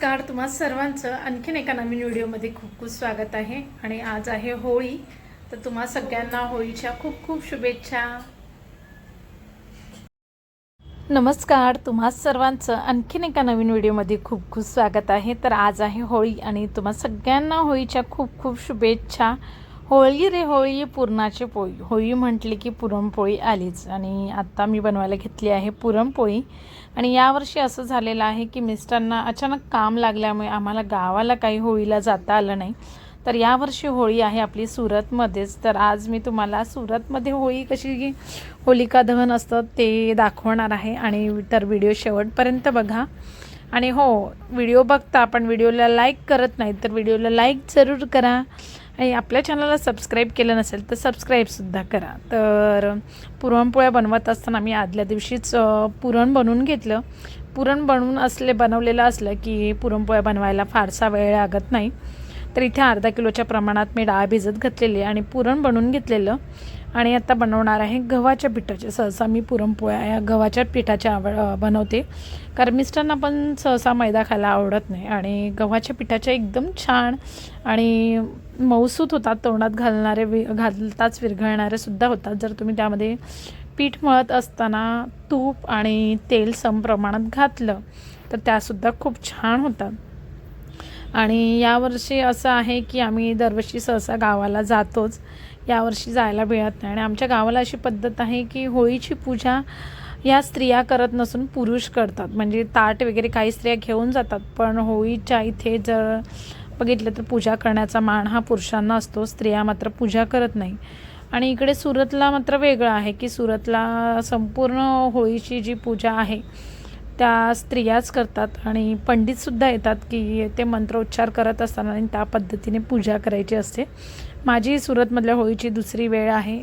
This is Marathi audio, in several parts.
नमस्कार, तुम्हा सर्वांचं आणखीन एका नवीन व्हिडिओमध्ये खूप खूप स्वागत आहे. आणि आज आहे होळी, तर तुम्हा सगळ्यांना होळीच्या खूप खूप शुभेच्छा. नमस्कार, तुम्हा सर्वांचं आणखीन एका नवीन व्हिडिओमध्ये खूप खूप स्वागत आहे. तर आज आहे होळी आणि तुम्हा सगळ्यांना होळीच्या खूप खूप शुभेच्छा. होळी रे होळी पुरणाची पोळी, होळी म्हटली की पुरणपोळी आलीच. आणि आत्ता मी बनवायला घेतली आहे पुरणपोळी. आणि यावर्षी असं झालेलं आहे की मिस्टरांना अचानक काम लागल्यामुळे आम्हाला गावाला काही होळीला जाता आलं नाही. तर यावर्षी होळी आहे आपली सुरतमध्येच. तर आज मी तुम्हाला सुरतमध्ये होळी कशी होलिका दहन असतं ते दाखवणार आहे. आणि तर व्हिडिओ शेवटपर्यंत बघा. आणि हो, व्हिडिओ बघता पण व्हिडिओला लाईक करत नाही, तर व्हिडिओला लाईक जरूर करा. आणि आपल्या चॅनलला सबस्क्राईब केलं नसेल तर सबस्क्राईबसुद्धा करा. तर पुरणपोळ्या बनवत असताना मी आदल्या दिवशीच पुरण बनवून घेतलं. पुरण बनवलेलं असलं की पुरणपोळ्या बनवायला फारसा वेळ लागत नाही. तर इथे अर्धा किलोच्या प्रमाणात मी डाळ भिजत घातलेली आणि पुरण बनवून घेतलेलं. आणि आता बनवणार आहे गव्हाच्या पिठाचे. सहसा मी पुरणपोळ्या या गव्हाच्या पिठाच्या बनवते, कारण मिस्टरांना पण सहसा मैदा खायला आवडत नाही. आणि गव्हाच्या पिठाच्या एकदम छान आणि मऊसूत होतात, तोंडात घालताच विरघळणारे सुद्धा होतात. जर तुम्ही त्यामध्ये पीठ मळत असताना तूप आणि तेल समप्रमाणात घातलं तर त्यासुद्धा खूप छान होतात. आणि यावर्षी असं आहे की आम्ही दरवर्षी सहसा गावाला जातोच, यावर्षी जायला मिळत नाही. आणि आमच्या गावाला अशी पद्धत आहे की होळीची पूजा या स्त्रिया करत नसून पुरुष करतात. म्हणजे ताट वगैरे काही स्त्रिया घेऊन जातात, पण होळीच्या इथे जर बघितलं तर पूजा करण्याचा मान हा पुरुषांना असतो, स्त्रिया मात्र पूजा करत नाही. आणि इकडे सुरतला मात्र वेगळं आहे की सुरतला संपूर्ण होळीची जी पूजा आहे त्या स्त्रियाच करतात. आणि पंडितसुद्धा येतात की ते मंत्रोच्चार करत असताना आणि त्या पद्धतीने पूजा करायची असते. माझी सुरतमधल्या होळीची दुसरी वेळ आहे,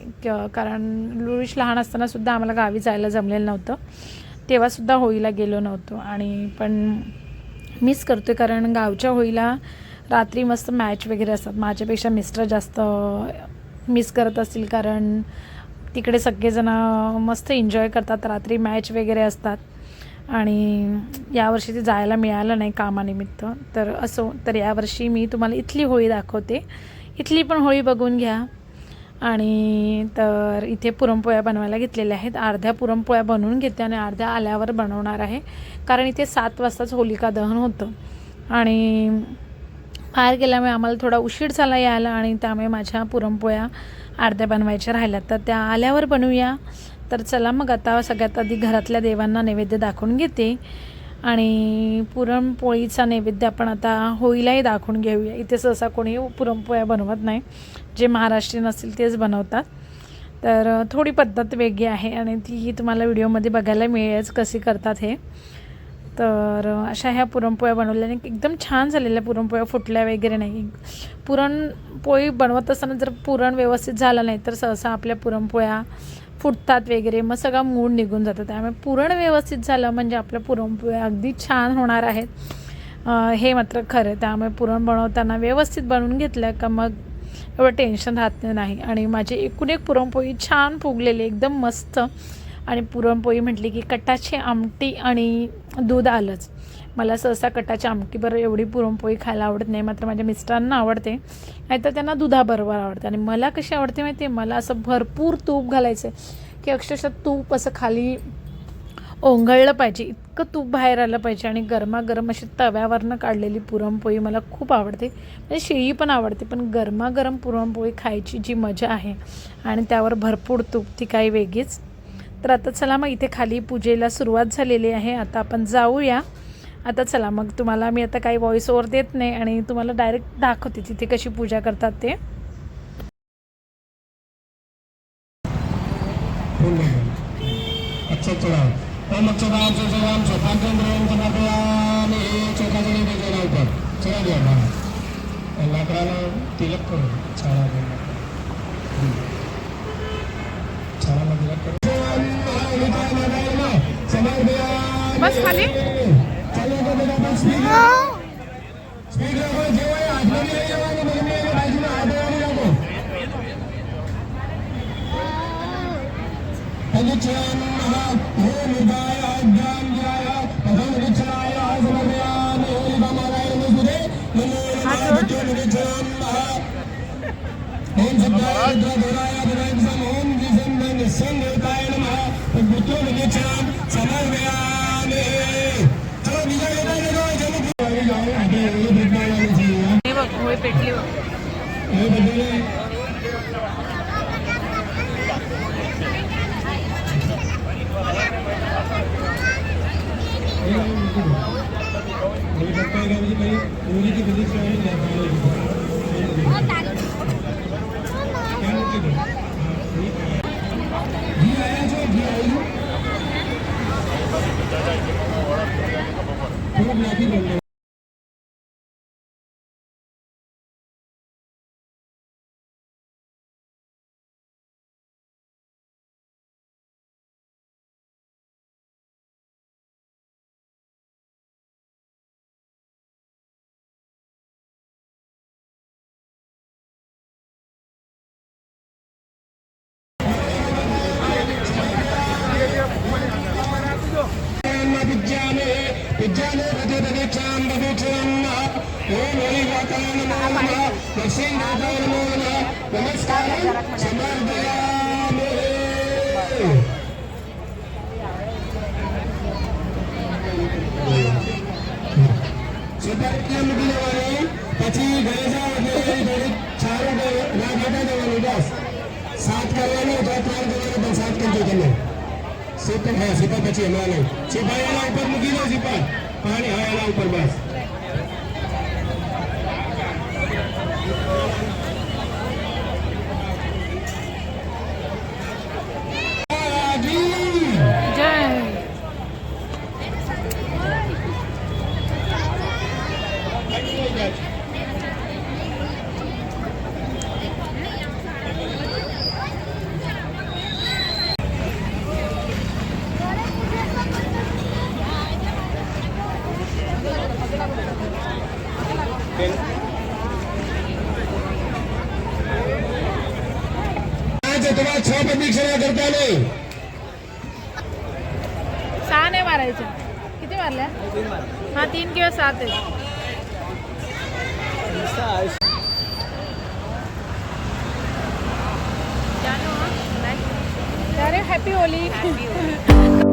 कारण लुईश लहान असतानासुद्धा आम्हाला गावी जायला जमलेलं नव्हतं, तेव्हासुद्धा होळीला गेलो नव्हतो. आणि पण मिस करतो आहे, कारण गावच्या होळीला रात्री मस्त मॅच वगैरे असतात. माझ्यापेक्षा मिस्टर जास्त मिस करत असतील, कारण तिकडे सगळेजणं मस्त एन्जॉय करतात, रात्री मॅच वगैरे असतात. आणि यावर्षी ते जायला मिळालं नाही कामानिमित्त. तर असो, तर यावर्षी मी तुम्हाला इथली होळी दाखवते. इथली पण होळी बघून घ्या. आणि तर इथे पुरणपोळ्या बनवायला घेतलेल्या आहेत. अर्ध्या पुरणपोळ्या बनवून घेते आणि अर्ध्या आल्यावर बनवणार आहे, कारण इथे 7 वाजताच होलिका दहन होतं. आणि बाहेर गेल्यामुळे आम्हाला थोडा उशीर झाला यायला, आणि त्यामुळे माझ्या पुरणपोळ्या अर्ध्या बनवायच्या राहिल्या, तर त्या आल्यावर बनवूया. तर चला मग आता सगळ्यात आधी घरातल्या देवांना नैवेद्य दाखवून घेते. आणि पुरणपोळीचा नैवेद्य आपण आता होळीलाही दाखवून घेऊया. इथे सहसा कोणी पुरणपोळ्या बनवत नाही, जे महाराष्ट्रीयन असतील तेच बनवतात. तर थोडी पद्धत वेगळी आहे आणि ती तुम्हाला व्हिडिओमध्ये बघायला मिळेलच कशी करतात हे. तर अशा ह्या पुरणपोळ्या बनवल्याने एकदम छान झालेल्या पुरणपोळ्या, फुटल्या वगैरे नाही. पुरणपोळी बनवत असताना जर पुरण व्यवस्थित झालं नाही तर सहसा आपल्या पुरणपोळ्या फुटतात वगैरे, मग सगळा मूड निघून जातं. त्यामुळे पुरण व्यवस्थित झालं म्हणजे आपल्या पुरणपोळ्या अगदी छान होणार आहेत, हे मात्र खरं. त्यामुळे पुरण बनवताना व्यवस्थित बनवून घेतलं का मग एवढं टेन्शन राहत नाही. आणि माझी एकूण एक पुरणपोळी छान फुगलेली, एकदम मस्त. आणि पुरणपोळी म्हटली की कटाची आमटी आणि दूध आलंच. मला सहसा कटाची आमटी बरं एवढी पुरणपोळी खायला आवडत नाही, मात्र माझ्या मिस्टरांना आवडते, नाहीतर त्यांना दुधाबरोबर आवडते. आणि मला कशी आवडते माहिती आहे, मला असं भरपूर तूप घालायचं आहे की अक्षरशः तूप असं खाली ओंघळलं पाहिजे, इतकं तूप बाहेर आलं पाहिजे. आणि गरमागरम अशी तव्यावरनं काढलेली पुरणपोळी मला खूप आवडते. म्हणजे शिळी पण आवडते, पण गरमागरम पुरणपोळी खायची जी मजा आहे आणि त्यावर भरपूर तूप, ती काही वेगळीच. तर आता चला मग इथे खाली पूजेला सुरुवात झालेली आहे, आता आपण जाऊया. आता चला मग तुम्हाला मी आता काही व्हॉइस ओव्हर देत नाही आणि तुम्हाला डायरेक्ट दाखवते तिथे कशी पूजा करतात ते. बस खाली हे बघ होळी पेटली बघ. પછી ગણેશા છારું ના ઘટા દેવાનું બસ 7 કરવાનું તો 3 કરવાનું પણ 7 કરજો તમે સિપર હા સિપર પછી હમણાં નહીં સિપાઈ એના ઉપર મૂકી દો સિપર પાણી હા એના ઉપર બસ तुम्हाला 6 प्रदक्षिणा करता नाही 6 नाही मारायच्या किती मारल्या हा 3 किंवा 7 आहे अरे हॅपी होली